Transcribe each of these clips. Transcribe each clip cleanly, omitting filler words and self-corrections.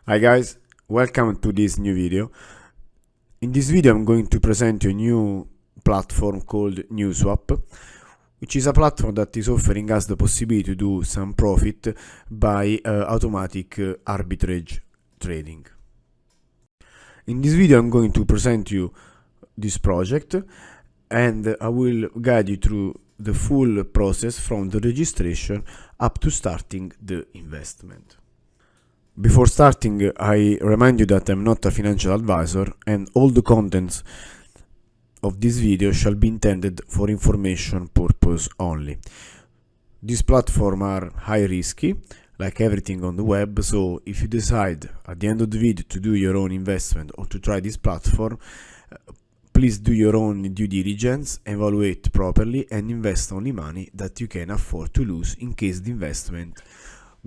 Hi guys, welcome to this new video. In this video I'm going to present you a new platform called NewSwap, which is a platform that is offering us the possibility to do some profit by automatic arbitrage trading. In this video I'm going to present you this project and I will guide you through the full process from the registration up to starting the investment. Before starting, I remind you that I'm not a financial advisor and all the contents of this video shall be intended for information purpose only. These platforms are high risky, like everything on the web, so if you decide at the end of the video to do your own investment or to try this platform, please do your own due diligence, evaluate properly and invest only money that you can afford to lose in case the investment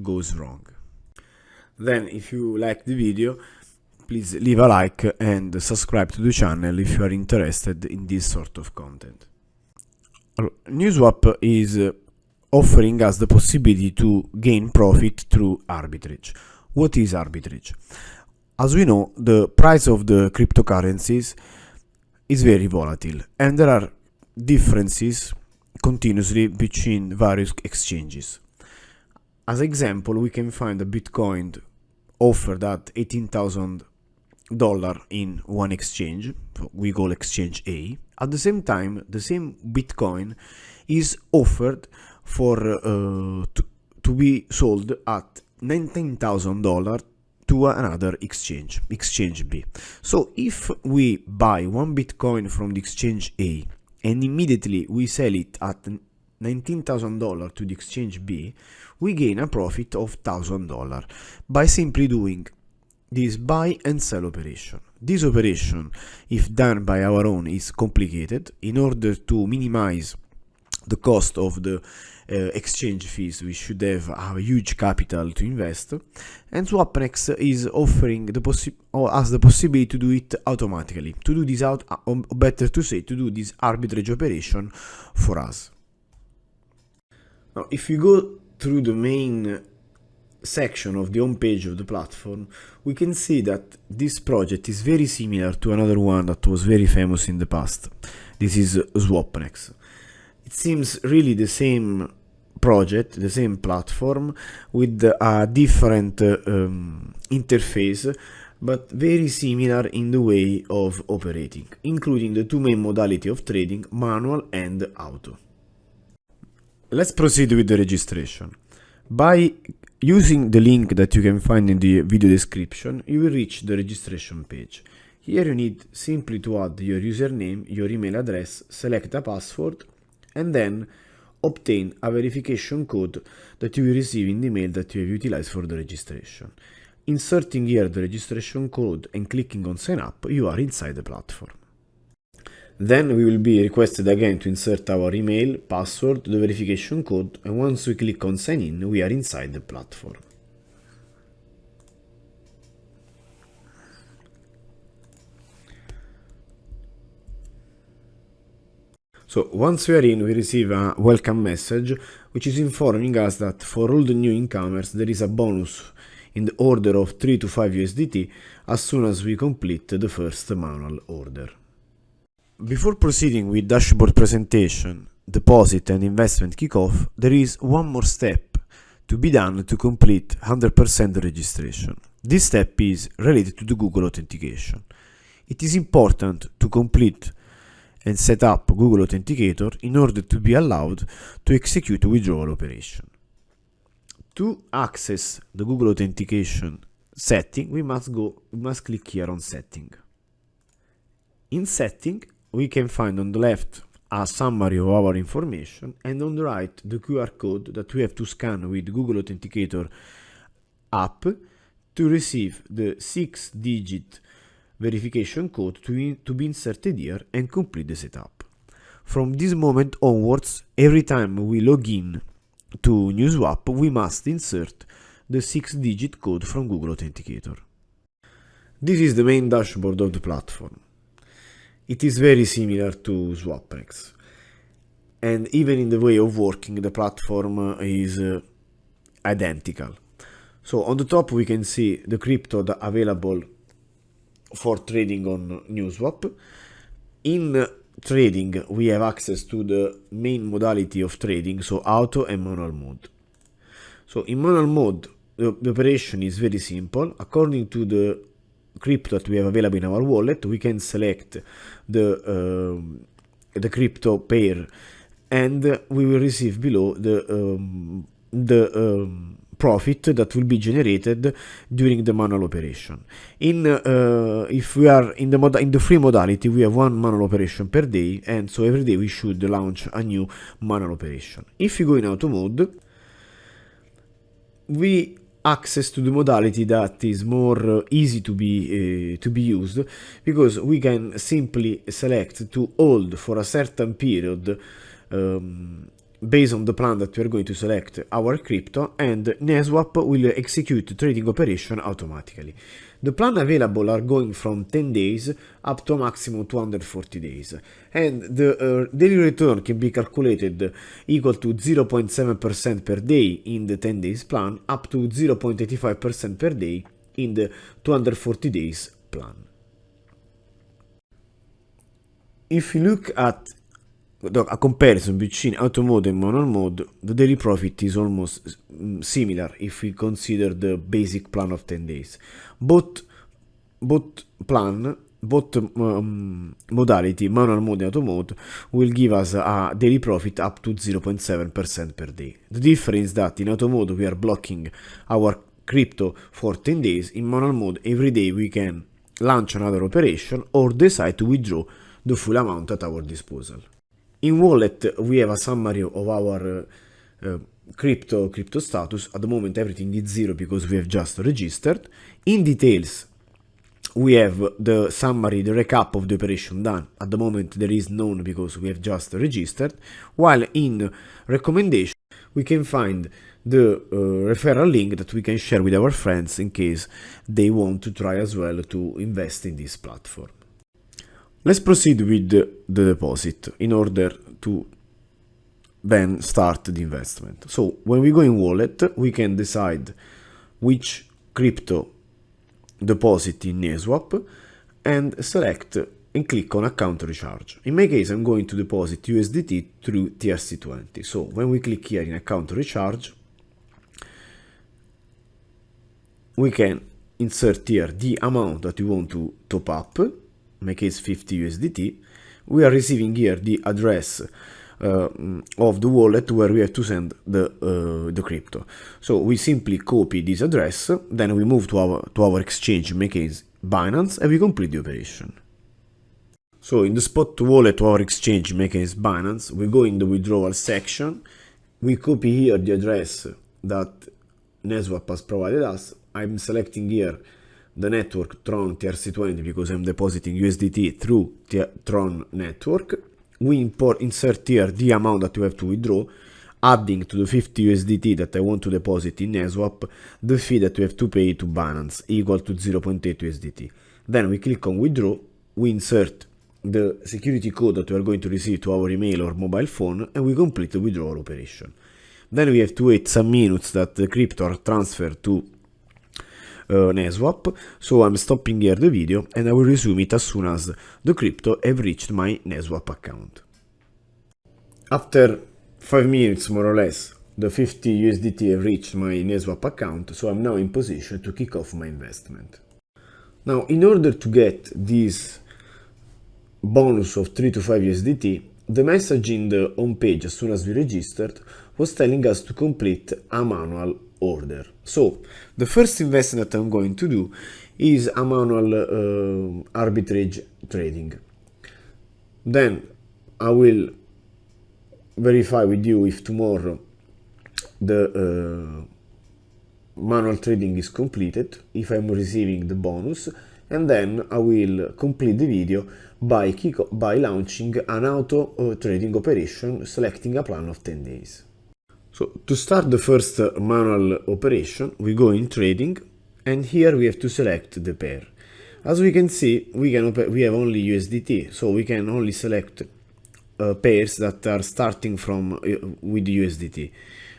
goes wrong. Then, if you like the video, please leave a like and subscribe to the channel if you are interested in this sort of content. NewSwap is offering us the possibility to gain profit through arbitrage. What is arbitrage? As we know, the price of the cryptocurrencies is very volatile and there are differences continuously between various exchanges. As example, we can find a Bitcoin offered at $18,000 in one exchange, we call exchange A. At the same time, the same Bitcoin is offered for to be sold at $19,000 to another exchange, exchange B. So if we buy one Bitcoin from the exchange A and immediately we sell it at $19,000 to the exchange B, we gain a profit of $1,000 by simply doing this buy and sell operation. This operation, if done by our own, is complicated. In order to minimize the cost of the exchange fees, we should have a huge capital to invest, and Swapnex is offering us the possibility to do it automatically, to do this or better to say, to do this arbitrage operation for us. Now, if you go through the main section of the home page of the platform, we can see that this project is very similar to another one that was very famous in the past. This is Swapnex. It seems really the same project, the same platform, with a different interface, but very similar in the way of operating, including the two main modalities of trading, manual and auto. Let's proceed with the registration. By using the link that you can find in the video description, you will reach the registration page. Here you need simply to add your username, your email address, select a password, and then obtain a verification code that you will receive in the email that you have utilized for the registration. Inserting here the registration code and clicking on sign up, you are inside the platform. Then we will be requested again to insert our email, password, the verification code, and once we click on sign in, we are inside the platform. So once we are in, we receive a welcome message which is informing us that for all the new incomers there is a bonus in the order of 3 to 5 USDT as soon as we complete the first manual order. Before proceeding with dashboard presentation, deposit and investment kickoff, there is one more step to be done to complete 100% registration. This step is related to the Google Authentication. It is important to complete and set up Google Authenticator in order to be allowed to execute a withdrawal operation. To access the Google Authentication setting, we must click here on Setting. In Setting, we can find on the left a summary of our information and on the right the QR code that we have to scan with Google Authenticator app to receive the 6-digit verification code to be inserted here and complete the setup. From this moment onwards, every time we log in to NewSwap, we must insert the 6-digit code from Google Authenticator. This is the main dashboard of the platform. It is very similar to Swapnex, and even in the way of working the platform is identical. So on the top we can see the crypto available for trading on NewSwap. In trading we have access to the main modality of trading, so auto and manual mode. So in manual mode the operation is very simple. According to the crypto that we have available in our wallet, we can select the crypto pair, and we will receive below the profit that will be generated during the manual operation. If we are in the free modality, we have one manual operation per day, and so every day we should launch a new manual operation. If you go in auto mode, we access to the modality that is more easy to be used, because we can simply select to hold for a certain period based on the plan that we are going to select our crypto, and NewSwap will execute trading operation automatically. The plan available are going from 10 days up to a maximum 240 days, and the daily return can be calculated equal to 0.7% per day in the 10 days plan, up to 0.85% per day in the 240 days plan. If you look at a comparison between auto mode and manual mode, the daily profit is almost similar if we consider the basic plan of 10 days. Both modality, manual mode and auto mode, will give us a daily profit up to 0.7% per day. The difference is that in auto mode we are blocking our crypto for 10 days. In manual mode, every day we can launch another operation or decide to withdraw the full amount at our disposal. In wallet we have a summary of our crypto status. At the moment everything is 0 because we have just registered. In details we have the summary, the recap of the operation done. At the moment there is none because we have just registered. While in recommendation we can find the referral link that we can share with our friends in case they want to try as well to invest in this platform. Let's proceed with the deposit in order to then start the investment. So when we go in wallet, we can decide which crypto deposit in NewSwap and select and click on account recharge. In my case, I'm going to deposit USDT through TRC20. So when we click here in account recharge, we can insert here the amount that we want to top up. In my case 50 USDT, we are receiving here the address of the wallet where we have to send the crypto. So we simply copy this address, then we move to our exchange, in my case Binance, and we complete the operation. So in the spot wallet to our exchange, in my case Binance, we go in the withdrawal section, we copy here the address that NewSwap has provided us. I'm selecting here the network Tron TRC20 because I'm depositing USDT through Tron network. We insert here the amount that you have to withdraw, adding to the 50 USDT that I want to deposit in NewSwap the fee that you have to pay to Binance, equal to 0.8 USDT. Then we click on withdraw, we insert the security code that we are going to receive to our email or mobile phone, and we complete the withdrawal operation. Then we have to wait some minutes that the crypto are transferred to NewSwap. So I'm stopping here the video and I will resume it as soon as the crypto have reached my NewSwap account. After 5 minutes more or less, the 50 USDT have reached my NewSwap account, so I'm now in position to kick off my investment. Now, in order to get this bonus of 3 to 5 USDT, the message in the home page as soon as we registered was telling us to complete a manual order. So the first investment that I'm going to do is a manual arbitrage trading. Then I will verify with you if tomorrow the manual trading is completed, if I'm receiving the bonus, and then I will complete the video by launching an auto trading operation, selecting a plan of 10 days. So to start the first manual operation, we go in trading, and here we have to select the pair. As we can see, we have only USDT, so we can only select pairs that are starting from with USDT.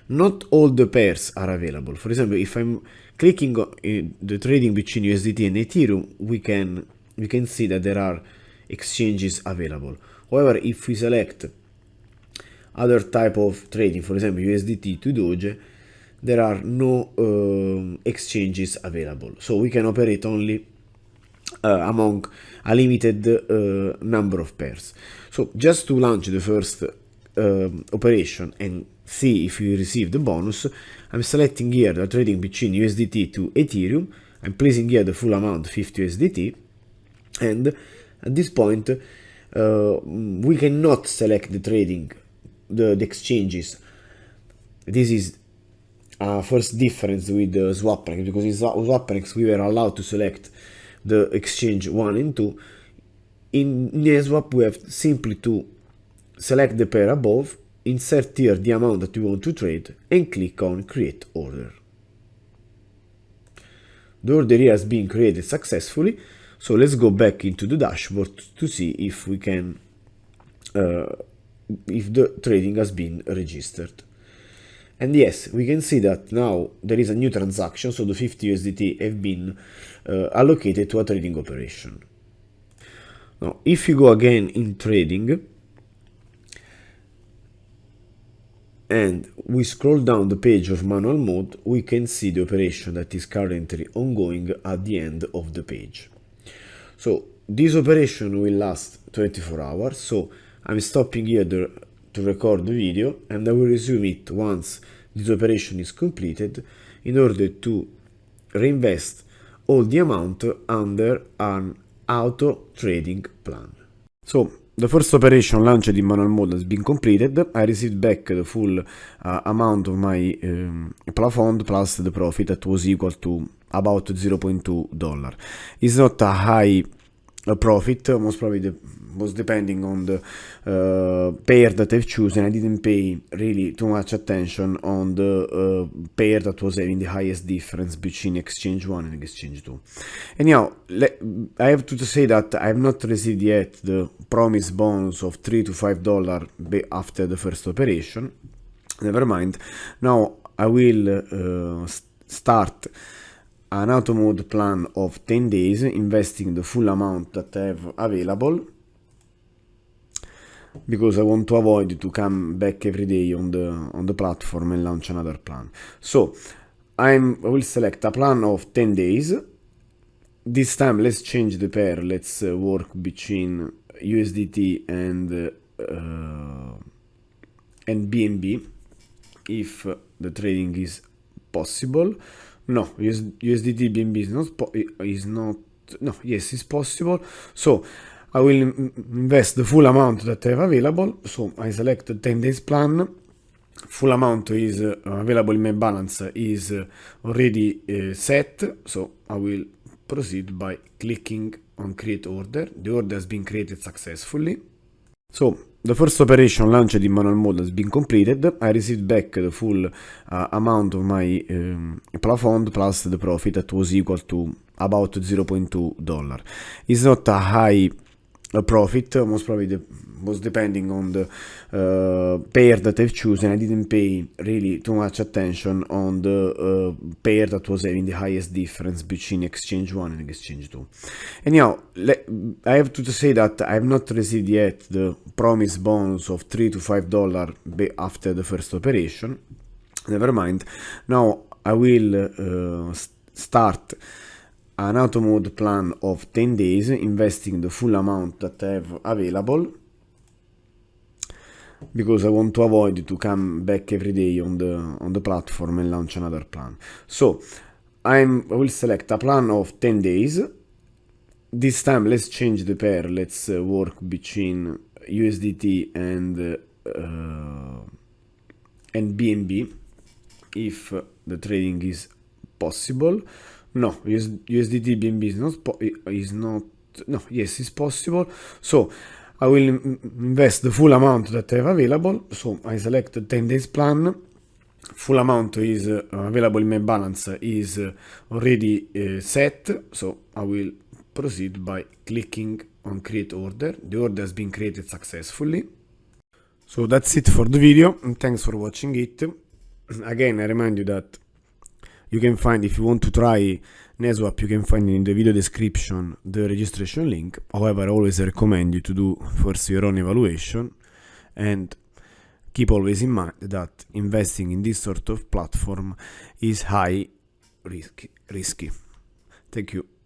not all the pairs are available. For example, if I'm clicking on the trading between USDT and Ethereum, we can see that there are exchanges available. However, if we select other type of trading, for example USDT to Doge, there are no exchanges available. So we can operate only among a limited number of pairs. So just to launch the first operation and see if we receive the bonus, I'm selecting here the trading between USDT to Ethereum. I'm placing here the full amount, 50 USDT, and at this point we cannot select the trading, the exchanges. This is first difference with the SwapRanks, because in SwapRanks we were allowed to select the exchange 1 and 2. In Uniswap we have simply to select the pair above, insert here the amount that we want to trade, and click on create order. The order here has been created successfully, so let's go back into the dashboard to see if we can if the trading has been registered. And yes, we can see that now there is a new transaction, so the 50 USDT have been allocated to a trading operation. Now, if you go again in trading and we scroll down the page of manual mode, we can see the operation that is currently ongoing at the end of the page. So this operation will last 24 hours, so I'm stopping here to record the video, and I will resume it once this operation is completed in order to reinvest all the amount under an auto trading plan. So the first operation launched in manual mode has been completed. I received back the full amount of my plafond plus the profit that was equal to about $0.2. It's not a high profit, most probably was depending on the pair that I've chosen. I didn't pay really too much attention on the pair that was having the highest difference between exchange 1 and exchange 2. Anyhow, I have to say that I have not received yet the promised bonus of $3 to $5 after the first operation. Never mind. Now I will start an auto mode plan of 10 days, investing the full amount that I have available, because I want to avoid to come back every day on the platform and launch another plan. So I will select a plan of 10 days. This time let's change the pair. Let's work between USDT and BNB if the trading is possible. No, USDT BNB yes, it's possible. So I will invest the full amount that I have available. So I select the 10 days plan. Full amount is available in my balance is already set. So I will proceed by clicking on create order. The order has been created successfully. So the first operation launched in manual mode has been completed. I received back the full amount of my plafond plus the profit that was equal to about $0.2. It's not a high profit, most probably was depending on the pair that I've chosen. I didn't pay really too much attention on the pair that was having the highest difference between exchange 1 and exchange 2. Anyhow, I have to say that I have not received yet the promised bonus of $3 to $5 after the first operation. Never mind. Now I will start an auto mode plan of 10 days, investing the full amount that I have available, because I want to avoid to come back every day on the platform and launch another plan. So I will select a plan of 10 days. This time let's change the pair. Let's work between USDT and BNB if the trading is possible. No, USDT BNB yes, it's possible. So I will invest the full amount that I have available. So I select the 10 days plan. Full amount is available in my balance is already set. So I will proceed by clicking on create order. The order has been created successfully. So that's it for the video, and thanks for watching it. Again, I remind you that you can find, if you want to try NetSwap, you can find in the video description the registration link. However, I always recommend you to do first your own evaluation, and keep always in mind that investing in this sort of platform is high risky. Thank you.